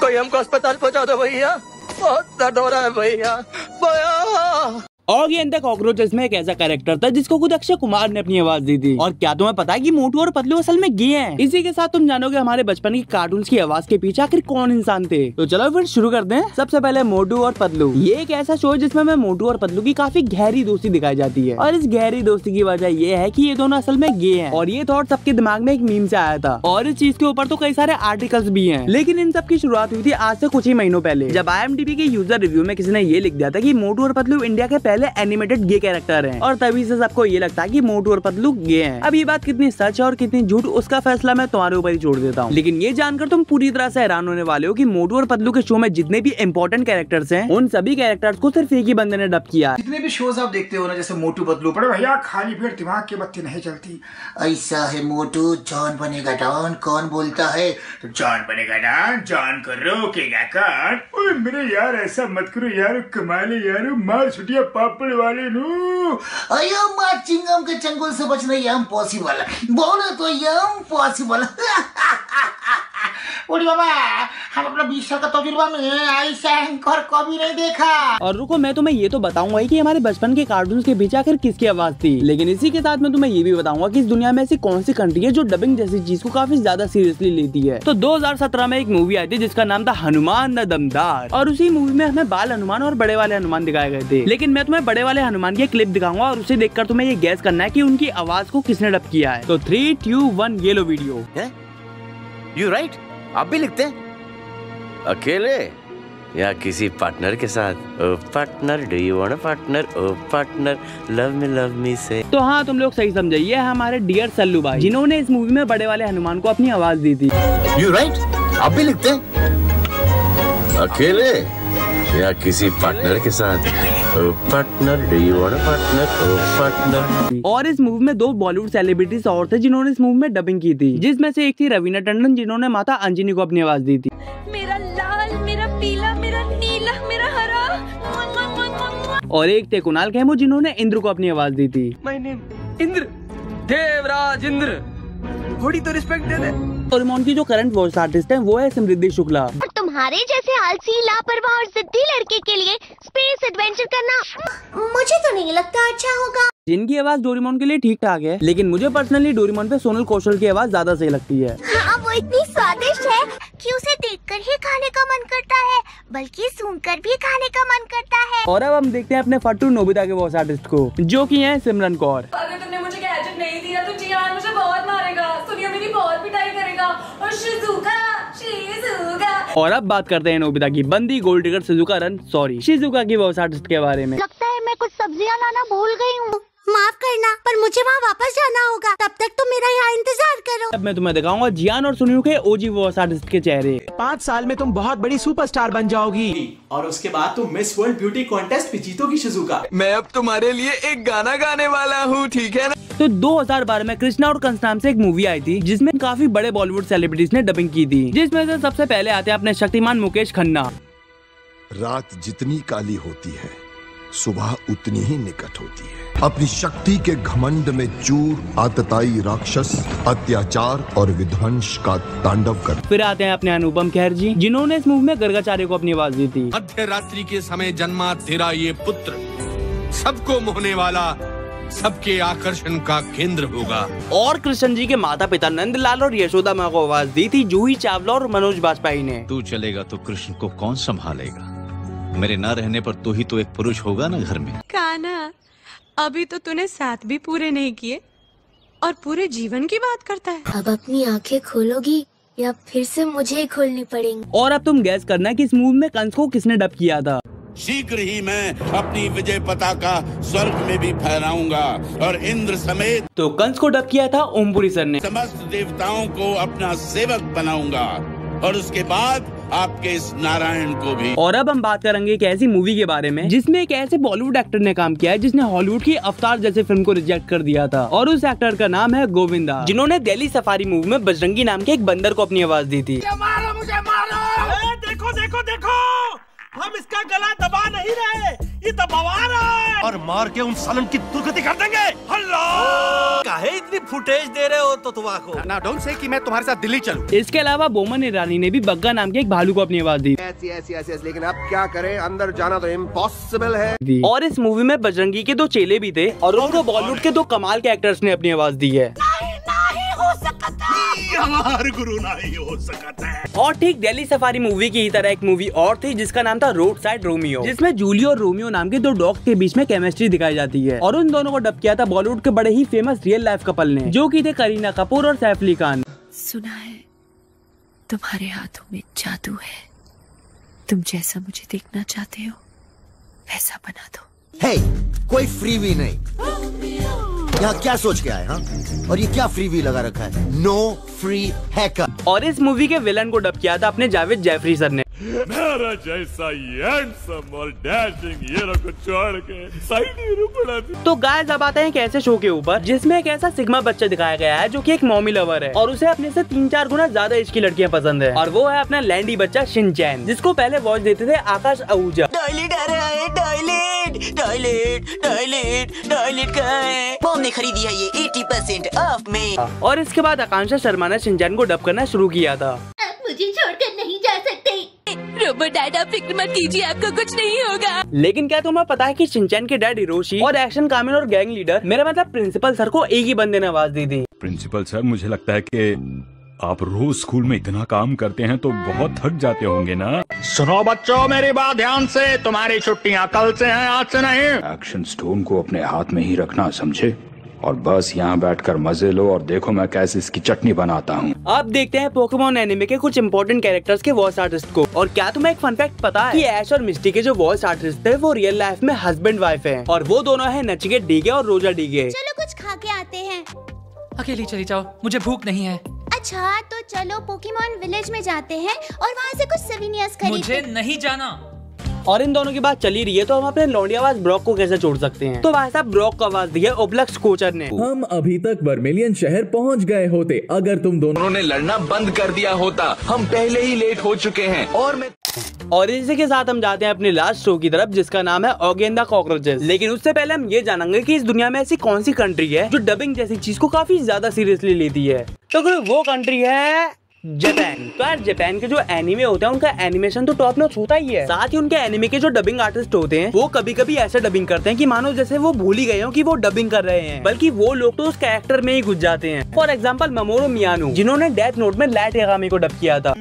कोई हमको अस्पताल पहुंचा दो भैया, बहुत दर्द हो रहा है भैया भैया। और ये अंदर कॉकरोचेस में एक ऐसा कैरेक्टर था जिसको खुद अक्षय कुमार ने अपनी आवाज दी थी। और क्या तुम्हें पता है कि मोटू और पतलू असल में गे हैं? इसी के साथ तुम जानोगे हमारे बचपन की कार्टून्स की आवाज के पीछे आखिर कौन इंसान थे। तो चलो फिर शुरू करते हैं। सबसे पहले मोटू और पतलू। ये एक ऐसा शो है जिसमें हमें मोटू और पतलू की काफी गहरी दोस्ती दिखाई जाती है। और इस गहरी दोस्ती की वजह ये है कि ये दोनों असल में गे हैं। और ये थॉट सबके दिमाग में एक मीम से आया था। और इस चीज के ऊपर तो कई सारे आर्टिकल्स भी हैं। लेकिन इन सब की शुरुआत हुई थी आज से कुछ ही महीनों पहले, जब IMDb के यूजर रिव्यू में किसी ने ये लिख दिया था कि मोटू और पतलू इंडिया के पहले एनिमेटेड कैरेक्टर हैं। और तभी से सबको ये लगता है कि मोटू और पतलू गे हैं। अब ये बात कितनी सच है और कितनी झूठ, उसका फैसला मैं तुम्हारे ऊपर ही छोड़ देता हूँ। लेकिन ये जानकर तुम पूरी तरह से हैरान होने वाले हो कि मोटू और पतलू के शो में जितने भी इंपॉर्टेंट कैरेक्टर्स हैं, उन सभी कैरेक्टर्स को सिर्फ एक ही बंदे ने डब किया है। जितने भी शोज आप देखते हो ना, जैसे मोटू पतलू, पर भैया खाली पेट दिमाग की बत्ती नहीं चलती। ऐसा है मोटू, जॉन बनेगा डॉन, कौन बोलता है? तो जॉन बनेगा डॉन, जॉन को रोकेगा कौन? ओए मेरे यार ऐसा मत करो यार, कमाले यार, मार छुटिया पापड़ वाले नु। अयो माँ चिंगम के चंगुल से बचना ये इम्पॉसिबल है, बोले तो ये इम्पॉसिबल। ओडी बाबा, हम अपना 20 साल का तजुर्बा में ऐसा एंकर कभी नहीं देखा। और रुको, मैं तुम्हें ये तो बताऊंगा कि हमारे बचपन के कार्टून्स के पीछे आखिर किसकी आवाज थी। लेकिन इसी के साथ मैं तुम्हें ये भी बताऊंगा कि इस दुनिया में ऐसी कौन सी कंट्री है जो डबिंग जैसी चीज को काफी ज्यादा सीरियसली लेती है। तो 2017 में एक मूवी आई थी जिसका नाम था हनुमान द दमदार। और उसी मूवी में हमें बाल हनुमान और बड़े वाले हनुमान दिखाए गए थे। लेकिन मैं तुम्हें बड़े वाले हनुमान की क्लिप दिखाऊंगा और उसे देखकर तुम्हें ये गैस करना है कि उनकी आवाज को किसने डब किया है। तो 3, 2, 1 ये लो वीडियो। यू राइट, आप भी लिखते हैं अकेले या किसी पार्टनर के साथ? Partner, do you want a partner? Oh partner, love me से। तो हाँ, तुम लोग सही समझे, ये है हमारे डियर सल्लू भाई, जिन्होंने इस मूवी में बड़े वाले हनुमान को अपनी आवाज दी थी। यू राइट, आप भी लिखते हैं अकेले या किसी पार्टनर के साथ? Partner, do you want a partner? Oh partner. और इस मूवी में 2 बॉलीवुड सेलिब्रिटीज और थे जिन्होंने इस मूवी में डबिंग की थी, जिसमें से एक थी रवीना टंडन, जिन्होंने माता अंजनी को अपनी आवाज दी थी। मेरा लाल, मेरा पीला, मेरा नीला, मेरा हरा। और एक थे कुणाल खेमू, जिन्होंने इंद्र को अपनी आवाज दी थी। माय नेम इंद्र, देवराज इंद्र, थोड़ी तो रिस्पेक्ट दे दे। डोरेमोन की जो करंट वॉइस आर्टिस्ट है वो है समृद्धि शुक्ला। और तुम्हारे जैसे आलसी, लापरवाह और जिद्दी लड़के के लिए स्पेस एडवेंचर करना मुझे तो नहीं लगता अच्छा होगा। जिनकी आवाज डोरेमोन के लिए ठीक ठाक है, लेकिन मुझे पर्सनली डोरेमोन पे सोनल कौशल की आवाज ज्यादा सही लगती है। हाँ, वो इतनी स्वादिष्ट है कि उसे देखकर ही खाने का मन करता है, बल्कि सुनकर भी खाने का मन करता है। और अब हम देखते हैं अपने फट्टू नोबिता के वॉइस आर्टिस्ट को, जो की है सिमरन कौर। अगर तुमने मुझे गैजेट नहीं दिया तो जियान मुझे बहुत मारेगा, सुनियो मेरी बहुत पिटाई करेगा। और शिजुका। और अब बात करते हैं नोबिता की बंदी गोल्ड डिगर शिजुका की वॉइस आर्टिस्ट के बारे में। लगता है मैं कुछ सब्जियां लाना भूल गई हूँ, माफ करना, पर मुझे वहाँ वापस जाना होगा, तब तक तुम मेरा यहाँ इंतजार करो। अब मैं तुम्हें दिखाऊंगा जियान और सुनियो के ओजी वॉइस आर्टिस्ट के चेहरे। 5 साल में तुम बहुत बड़ी सुपरस्टार बन जाओगी और उसके बाद तुम मिस वर्ल्ड ब्यूटी कॉन्टेस्ट भी जीतोगी शिजुका। मैं अब तुम्हारे लिए एक गाना गाने वाला हूँ, ठीक है ना? तो 2012 में कृष्णा और कंस नाम से एक मूवी आई थी जिसमें काफी बड़े बॉलीवुड सेलिब्रिटीज ने डबिंग की थी, जिसमें से सबसे पहले आते हैं अपने शक्तिमान मुकेश खन्ना। रात जितनी काली होती है, सुबह उतनी ही निकट होती है। अपनी शक्ति के घमंड में चूर, आतताई राक्षस अत्याचार और विध्वंस का तांडव कर। फिर आते हैं अपने अनुपम खेर जी, जिन्होंने इस मूवी में गर्गाचार्य को अपनी आवाज दी थी। मध्य रात्रि के समय जन्मा तेरा ये पुत्र सबको मोहने वाला, सबके आकर्षण का केंद्र होगा। और कृष्ण जी के माता पिता नंदलाल और यशोदा माँ को आवाज दी थी जूही चावला और मनोज बाजपेयी ने। तू चलेगा तो कृष्ण को कौन संभालेगा? मेरे न रहने पर तू ही तो एक पुरुष होगा ना घर में। कान्हा, अभी तो तूने 7 भी पूरे नहीं किए और पूरे जीवन की बात करता है। अब अपनी आंखें खोलोगी या फिर से मुझे खोलनी पड़ेंगी? और अब तुम गैस करना कि इस मूवी में कंस को किसने डब किया था। शीघ्र ही मैं अपनी विजय पताका स्वर्ग में भी फहराऊंगा और इंद्र समेत तो कंस को डब किया था ओमपुरी सर ने। समस्त देवताओं को अपना सेवक बनाऊंगा और उसके बाद आपके इस नारायण को भी। और अब हम बात करेंगे एक ऐसी मूवी के बारे में जिसमें एक ऐसे बॉलीवुड एक्टर ने काम किया है जिसने हॉलीवुड की अवतार जैसे फिल्म को रिजेक्ट कर दिया था, और उस एक्टर का नाम है गोविंदा, जिन्होंने दिल्ली सफारी मूवी में बजरंगी नाम के एक बंदर को अपनी आवाज दी थी। मुझे मारो! देखो देखो देखो, हम इसका गला दबा नहीं रहे, ये तो बवाल है और मार के उन सालन की दुर्गति कर देंगे। अल्लाह काहे इतनी फुटेज दे रहे हो तो तुम्हारा ना डोंट से कि मैं तुम्हारे साथ दिल्ली चलूं। इसके अलावा बोमन ईरानी ने भी बग्गा नाम के एक भालू को अपनी आवाज दी। ऐसी लेकिन अब क्या करें, अंदर जाना तो इम्पॉसिबल है। और इस मूवी में बजरंगी के 2 चेले भी थे और उनको बॉलीवुड के 2 कमाल के एक्टर्स ने अपनी आवाज दी है। हमारे गुरु नहीं हो सकता है। और ठीक दिल्ली सफारी मूवी की ही तरह एक मूवी और थी जिसका नाम था रोड साइड रोमियो, जिसमें जूली और रोमियो नाम के 2 डॉग के बीच में केमिस्ट्री दिखाई जाती है। और उन दोनों को डब किया था बॉलीवुड के बड़े ही फेमस रियल लाइफ कपल ने, जो की थे करीना कपूर और सैफ अली खान। सुना है तुम्हारे हाथों में जादू है, तुम जैसा मुझे देखना चाहते हो वैसा बना दो। हे, कोई फ्रीवी नहीं, यहाँ क्या सोच के आए? हाँ, और ये क्या फ्रीवी लगा रखा है? No free hacker. और इस मूवी के विलन को डब किया था अपने जावेद जैफरी सर ने। मेरा जैसा हैंडसम और डैशिंग हीरो को छोड़ के साइड हीरो बना दिया। तो गाइस अब आते हैं एक ऐसे शो के ऊपर जिसमें एक ऐसा सिग्मा बच्चा दिखाया गया है जो कि एक मॉमी लवर है और उसे अपने से 3-4 गुना ज्यादा एज की लड़कियां पसंद है। और वो है अपना लैंडी बच्चा शिनचैन, जिसको पहले वॉइस देते थे आकाश आहूजा। मॉम ने खरीदी है ये 80% ऑफ में। और इसके बाद आकांक्षा शर्मा ने शिनचैन को डब करना शुरू किया था। आप मुझे छोड़कर नहीं जा सकते। रोबोट डैड आप फिक्र मत कीजिए, आपको कुछ नहीं होगा। लेकिन क्या तुम्हें पता है कि शिनचैन के डैड हिरोशी और एक्शन कामिन और गैंग लीडर मेरा मतलब प्रिंसिपल सर को एक ही बंदे ने आवाज दी थी। प्रिंसिपल सर, मुझे लगता है कि आप रोज स्कूल में इतना काम करते हैं तो बहुत थक जाते होंगे ना। सुनो बच्चों, मेरी बात ध्यान से, तुम्हारी छुट्टियां कल से हैं, आज से नहीं। एक्शन स्टोन को अपने हाथ में ही रखना, समझे? और बस यहाँ बैठकर मजे लो और देखो मैं कैसे इसकी चटनी बनाता हूँ। अब देखते हैं पोकेमॉन एनिमे के कुछ इंपॉर्टेंट कैरेक्टर्स के वॉइस आर्टिस्ट को। और क्या तुम्हें एक फन फैक्ट पता है कि ऐश और मिस्टी के जो वॉइस आर्टिस्ट थे वो रियल लाइफ में हस्बैंड वाइफ हैं और वो दोनों हैं नचिकेत डीके और रोजा डीके। चलो कुछ खा के आते हैं। अकेली चली जाओ, मुझे भूख नहीं है। अच्छा तो चलो पोकेमॉन विलेज में जाते हैं और वहाँ से कुछ सोवेनियर्स खरीदते। मुझे नहीं जाना। और इन दोनों की बात चली रही है तो हम अपने लौंडी आवाज ब्रॉक को कैसे छोड़ सकते हैं। तो भाई साहब ब्रॉक को आवाज दी है ओब्लक्स कोचर ने। हम अभी तक वर्मिलियन शहर पहुंच गए होते अगर तुम दोनों ने लड़ना बंद कर दिया होता। हम पहले ही लेट हो चुके हैं। और इसी के साथ हम जाते हैं अपने लास्ट शो की तरफ जिसका नाम है ऑगी एंड द कॉकरोचेस। लेकिन उससे पहले हम ये जानेंगे कि इस दुनिया में ऐसी कौन सी कंट्री है जो डबिंग जैसी चीज को काफी ज्यादा सीरियसली लेती है। तो वो कंट्री है जापान। तो यार जापान के जो एनिमे होते हैं उनका एनिमेशन तो टॉप नॉच होता ही है। साथ ही उनके एनिमे के जो डबिंग आर्टिस्ट होते हैं वो कभी कभी ऐसे डबिंग करते हैं कि मानो जैसे वो भूल ही गए हो कि वो डबिंग कर रहे हैं, बल्कि वो लोग तो उस कैरेक्टर में ही घुस जाते हैं। फॉर एग्जाम्पल ममोरू मियानो, जिन्होंने डेथ नोट में लाइट यागामी को डब किया था।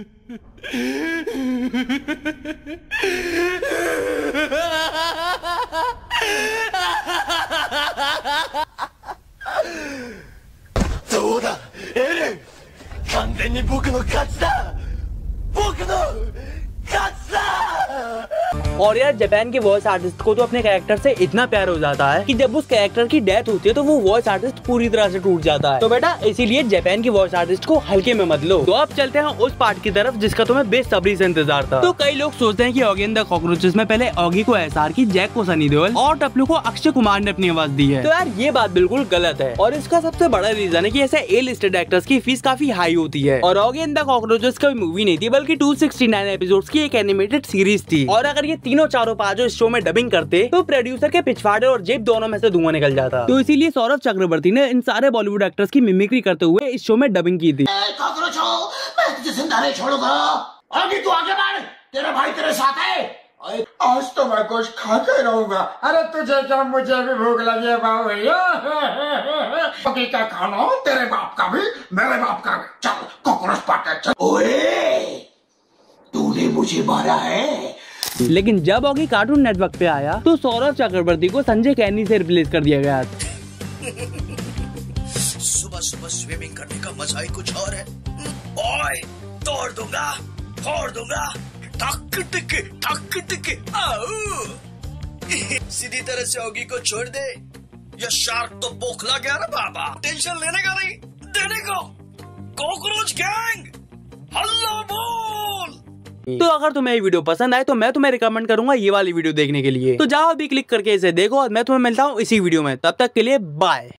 और यार जापान के वॉइस आर्टिस्ट को तो अपने कैरेक्टर से इतना प्यार हो जाता है कि जब उस कैरेक्टर की डेथ होती है तो वो वॉइस आर्टिस्ट पूरी तरह से टूट जाता है। तो बेटा इसीलिए जापान की वॉइस आर्टिस्ट को हल्के में मत लो। तो अब चलते हैं उस पार्ट की तरफ जिसका तुम्हें बेसब्री से इंतजार था। तो कई लोग सोचते हैं कि ऑगी एंड द कॉकरोचेस में पहले ऑगी को एसआर की, जैक को सनी देओल और टपलू को अक्षय कुमार ने अपनी आवाज दी है। तो यार ये बात बिल्कुल गलत है और इसका सबसे बड़ा रीजन है कि ऐसे ए लिस्टेड एक्टर्स की फीस काफी हाई होती है। और ऑगी एंड द कॉकरोचेस कोई मूवी नहीं थी बल्कि 269 एपिसोड्स की एक एनिमेटेड सीरीज थी। और अगर ये तीनों चारों पांचों इस शो में डबिंग करते तो प्रोड्यूसर के पिछवाड़े और जेब दोनों में से धुआं निकल जाता। तो इसीलिए सौरभ चक्रवर्ती ने इन सारे बॉलीवुड एक्टर्स की मिमिक्री करते हुए इस शो में डबिंग की थी। मैं तुझे जिंदा नहीं छोड़ूंगा। आगे तू आगे बढ़, तेरा भाई तेरे साथ है। आज तो मैं कुछ खा के रहूंगा। अरे तुझे क्या, मुझे भी भूख लगी है बाबू भैया। पकी का खाना तेरे बाप का भी मेरे बाप का भी। चल कॉकरोच पार्टी चल। ओए तूने मुझे मारा है। लेकिन जब ऑगी कार्टून नेटवर्क पे आया तो सौरभ चक्रवर्ती को संजय कैनी से रिप्लेस कर दिया गया। सुबह सुबह स्विमिंग करने का मजा ही कुछ और है। ओए तोड़ दूंगा, फोड़ दूंगा, टक टिक आओ। सीधी तरह से ऑगी को छोड़ दे, ये शार्क तो बोखला गया ना बाबा। टेंशन लेने का नहीं, देने को। कॉकरोच गैंग हल्ला बोल। तो अगर तुम्हें ये वीडियो पसंद आए तो मैं तुम्हें रिकमेंड करूंगा ये वाली वीडियो देखने के लिए। तो जाओ अभी क्लिक करके इसे देखो और मैं तुम्हें मिलता हूँ इसी वीडियो में। तब तक के लिए बाय।